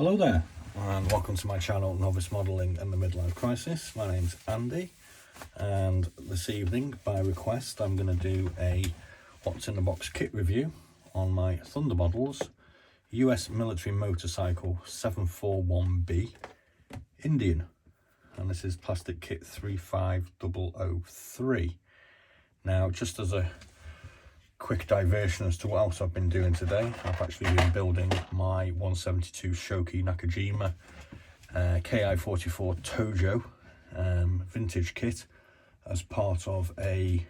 Hello there, and welcome to my channel, Novice Modelling and the Midlife Crisis. My name's Andy, and this evening, by request, I'm going to do a What's in the Box kit review on my Thunder Models US Military Motorcycle 741B Indian. And this is plastic kit 35003. Now, just as a quick diversion as to what else I've been doing today, I've actually been building my 172 Shoki Nakajima KI-44 Tojo vintage kit as part of a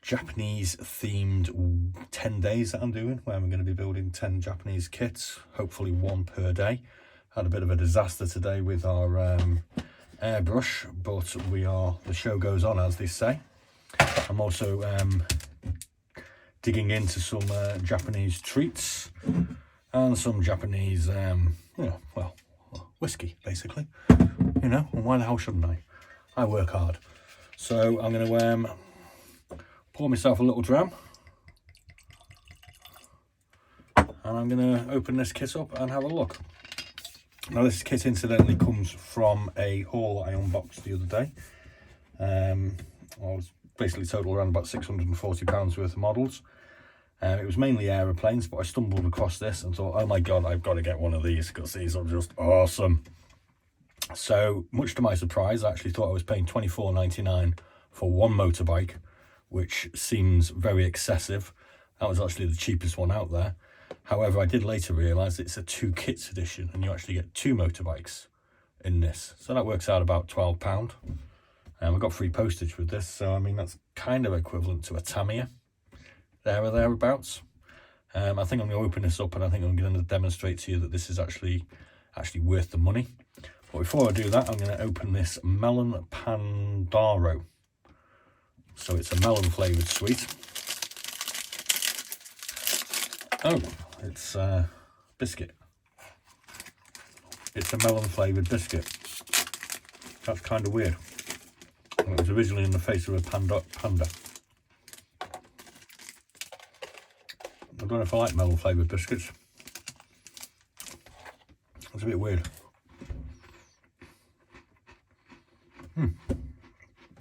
Japanese themed 10 days that I'm doing, where I'm going to be building 10 Japanese kits, hopefully one per day. Had a bit of a disaster today with our airbrush, but the show goes on, as they say. I'm also digging into some Japanese treats and some Japanese, whiskey, basically. You know, and why the hell shouldn't I? I work hard. So I'm going to pour myself a little dram, and I'm going to open this kit up and have a look. Now, this kit incidentally comes from a haul I unboxed the other day. I was basically total around about £640 worth of models. It was mainly aeroplanes, but I stumbled across this and thought, oh my god, I've got to get one of these because these are just awesome. So, much to my surprise, I actually thought I was paying £24.99 for one motorbike, which seems very excessive. That was actually the cheapest one out there. However, I did later realise it's a 2 kits edition, and you actually get 2 motorbikes in this. So that works out about £12. I got free postage with this, so I mean that's kind of equivalent to a Tamiya, there or thereabouts. I think I'm going to open this up, and I think I'm going to demonstrate to you that this is actually worth the money. But before I do that, I'm going to open this Melon Pandaro. So it's a melon flavoured sweet. Oh, it's Biscuit. It's a melon flavoured biscuit. That's kind of weird. It was originally in the face of a panda. I don't know if I like melon flavoured biscuits. It's a bit weird.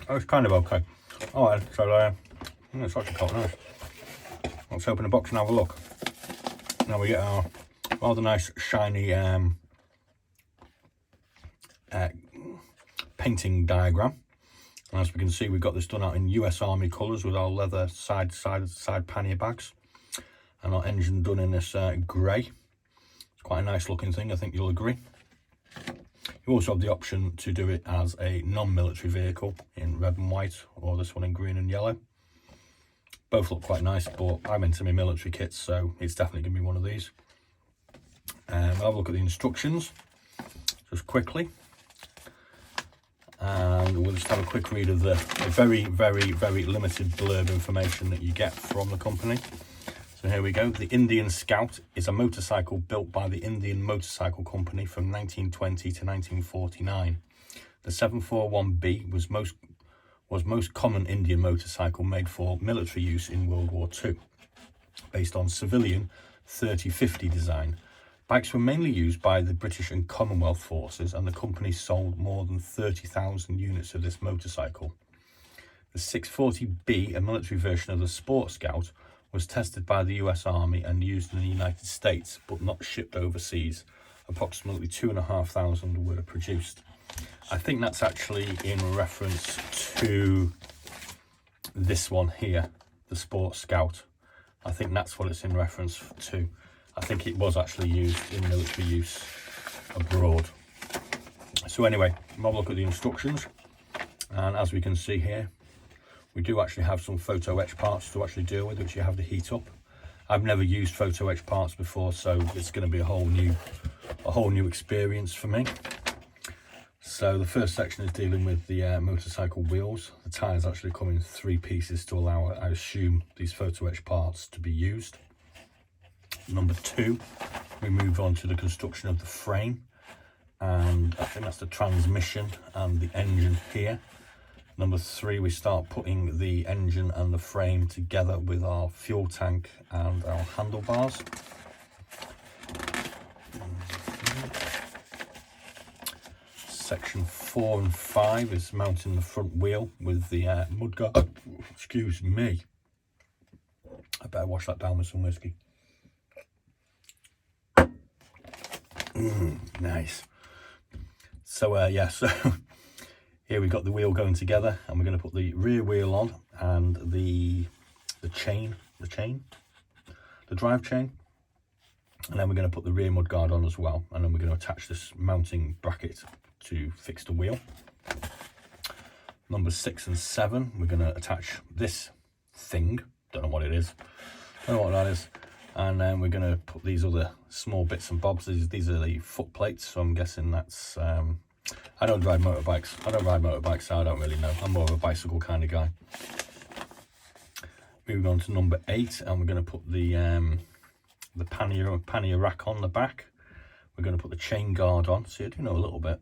Oh, it's kind of okay. Alright, so it's actually quite nice. Let's open the box and have a look. Now we get our rather nice shiny painting diagram. And as we can see, we've got this done out in US Army colours with our leather side pannier bags, and our engine done in this grey. It's quite a nice looking thing, I think you'll agree. You also have the option to do it as a non-military vehicle in red and white, or this one in green and yellow. Both look quite nice, but I'm into my military kits, so it's definitely going to be one of these. I'll have a look at the instructions just quickly. And we'll just have a quick read of the very, very, very limited blurb information that you get from the company. So here we go. The Indian Scout is a motorcycle built by the Indian Motorcycle Company from 1920 to 1949. The 741B was most common Indian motorcycle made for military use in World War II, based on civilian 3050 design. Bikes were mainly used by the British and Commonwealth forces, and the company sold more than 30,000 units of this motorcycle. The 640B, a military version of the Sport Scout, was tested by the US Army and used in the United States, but not shipped overseas. Approximately 2,500 were produced. I think that's actually in reference to this one here, the Sport Scout. I think that's what it's in reference to. I think it was actually used in military use abroad. So anyway, we'll have a look at the instructions. And as we can see here, we do actually have some photo etch parts to actually deal with, which you have to heat up. I've never used photo etch parts before, so it's going to be a whole new experience for me. So the first section is dealing with the motorcycle wheels. The tyres actually come in 3 pieces to allow, I assume, these photo etch parts to be used. Number 2, we move on to the construction of the frame, and I think that's the transmission and the engine here. Number 3, we start putting the engine and the frame together with our fuel tank and our handlebars. section 4 and 5 is mounting the front wheel with the mudguard. Excuse me. I better wash that down with some whiskey. Nice. So yeah, so here we've got the wheel going together, and we're going to put the rear wheel on and the drive chain, and then we're going to put the rear mudguard on as well, and then we're going to attach this mounting bracket to fix the wheel. Numbers 6 and 7, we're going to attach this thing, don't know what it is, don't know what that is, and then we're going to put these other small bits and bobs. These are the foot plates, so I'm guessing that's I don't drive motorbikes, so I don't really know. I'm more of a bicycle kind of guy. Moving on to number 8, and we're going to put the pannier rack on the back. We're going to put the chain guard on, so you do know a little bit,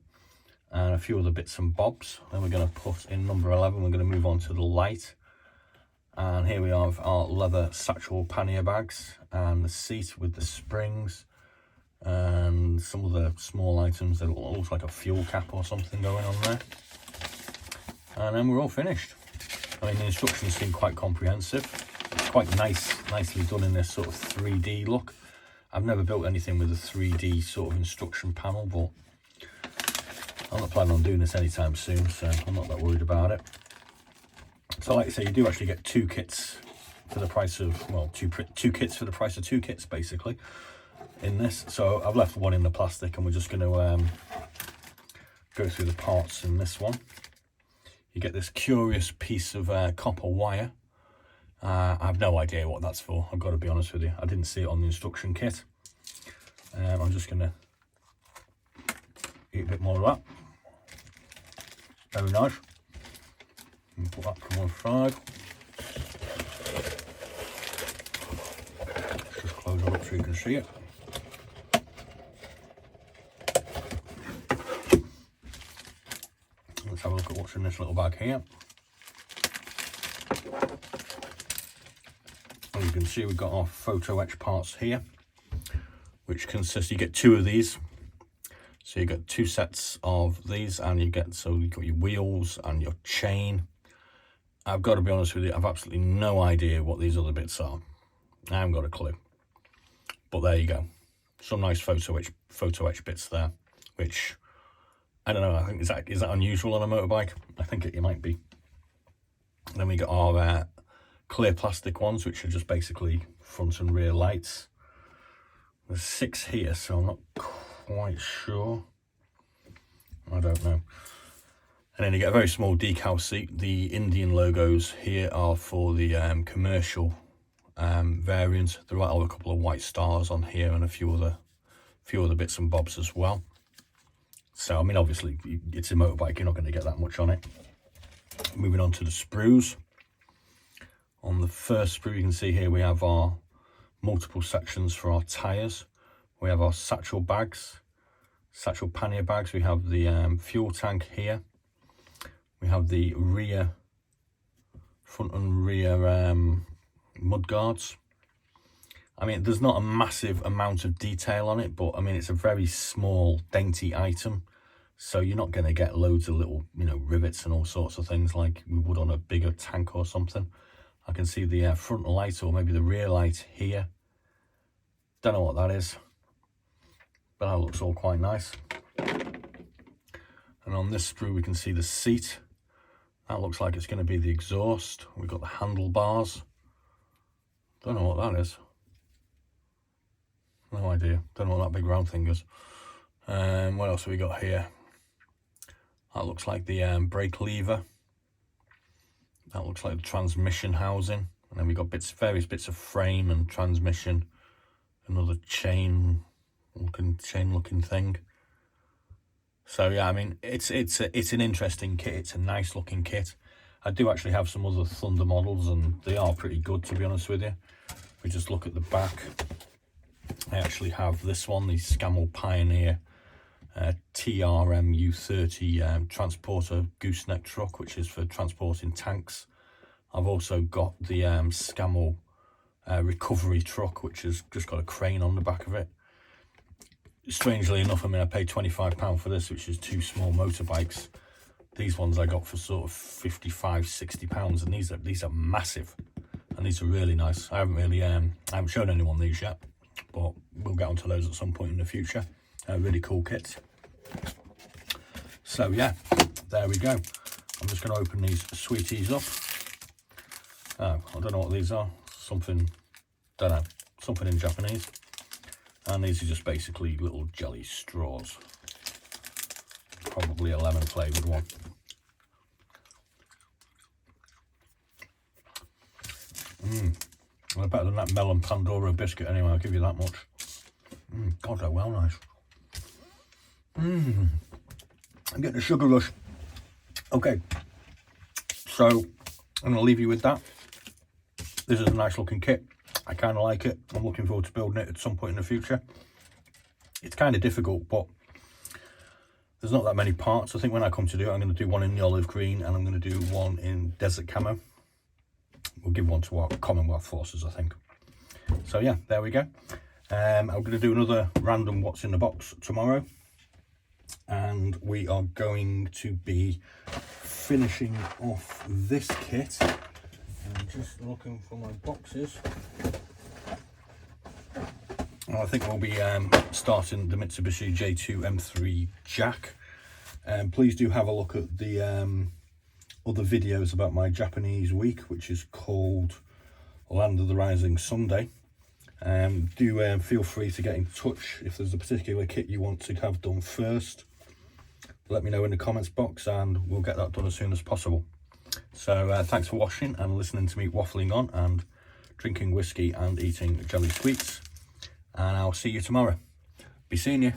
and a few other bits and bobs. Then we're going to put in number 11, we're going to move on to the light. And here we have our leather satchel pannier bags, and the seat with the springs, and some of the small items that looks like a fuel cap or something going on there. And then we're all finished. I mean, the instructions seem quite comprehensive. It's quite nicely done in this sort of 3D look. I've never built anything with a 3D sort of instruction panel, but I'm not planning on doing this anytime soon, so I'm not that worried about it. So like I say, you do actually get 2 kits for the price of, well, two kits for the price of 2 kits, basically, in this. So I've left one in the plastic, and we're just going to go through the parts in this one. You get this curious piece of copper wire. I have no idea what that's for, I've got to be honest with you. I didn't see it on the instruction kit. I'm just going to eat a bit more of that. Very nice. And put that to one side. Let's just close it up so you can see it. Let's have a look at what's in this little bag here. And you can see we've got our photo etch parts here, which consists, you get 2 of these. So you get 2 sets of these, and you've got your wheels and your chain. I've got to be honest with you, I've absolutely no idea what these other bits are. I haven't got a clue. But there you go. Some nice photo etch bits there, which, I don't know, I think, is that unusual on a motorbike? I think it might be. And then we got our clear plastic ones, which are just basically front and rear lights. There's 6 here, so I'm not quite sure. I don't know. And then you get a very small decal seat. The Indian logos here are for the commercial variant. There are a couple of white stars on here, and a few other bits and bobs as well. So I mean, obviously it's a motorbike, you're not going to get that much on it. Moving on to the sprues. On the first sprue, you can see here we have our multiple sections for our tyres. We have our satchel bags, satchel pannier bags. We have the fuel tank here. We have the front and rear mud guards. I mean, there's not a massive amount of detail on it, but I mean, it's a very small, dainty item. So you're not going to get loads of little, rivets and all sorts of things like we would on a bigger tank or something. I can see the front light, or maybe the rear light here. Don't know what that is, but that looks all quite nice. And on this sprue, we can see the seat. That looks like it's going to be the exhaust. We've got the handlebars. Don't know what that is. No idea. Don't know what that big round thing is. What else have we got here? That looks like the brake lever. That looks like the transmission housing. And then we've got various bits of frame and transmission. Another chain looking thing. So yeah, I mean, it's an interesting kit. It's a nice looking kit. I do actually have some other Thunder models, and they are pretty good, to be honest with you. If we just look at the back, I actually have this one, the Scammell Pioneer TRM U30 transporter gooseneck truck, which is for transporting tanks. I've also got the Scammell recovery truck, which has just got a crane on the back of it. strangely enough, I mean, I paid £25 for this, which is 2 small motorbikes. These ones I got for sort of £55–60, and these are massive, and these are really nice. I haven't shown anyone these yet, but we'll get onto those at some point in the future. Really cool kits. So yeah, there we go. I'm just going to open these sweeties up. I don't know what these are. Something in Japanese. And these are just basically little jelly straws. Probably a lemon flavoured one. They're better than that melon Pandora biscuit anyway, I'll give you that much. God, they're well nice. I'm getting a sugar rush. Okay, so I'm going to leave you with that. This is a nice looking kit. I kind of like it. I'm looking forward to building it at some point in the future. It's kind of difficult, but there's not that many parts. I think when I come to do it, I'm going to do one in the olive green, and I'm going to do one in desert camo. We'll give one to our Commonwealth forces, I think. So yeah, there we go. I'm going to do another random what's in the box tomorrow, and we are going to be finishing off this kit. I'm just looking for my boxes. I think we'll be starting the Mitsubishi J2 M3 jack. Please do have a look at the other videos about my Japanese week, which is called Land of the Rising Sunday. Do feel free to get in touch if there's a particular kit you want to have done first. Let me know in the comments box, and we'll get that done as soon as possible. So thanks for watching and listening to me waffling on and drinking whiskey and eating jelly sweets. And I'll see you tomorrow. Be seeing you.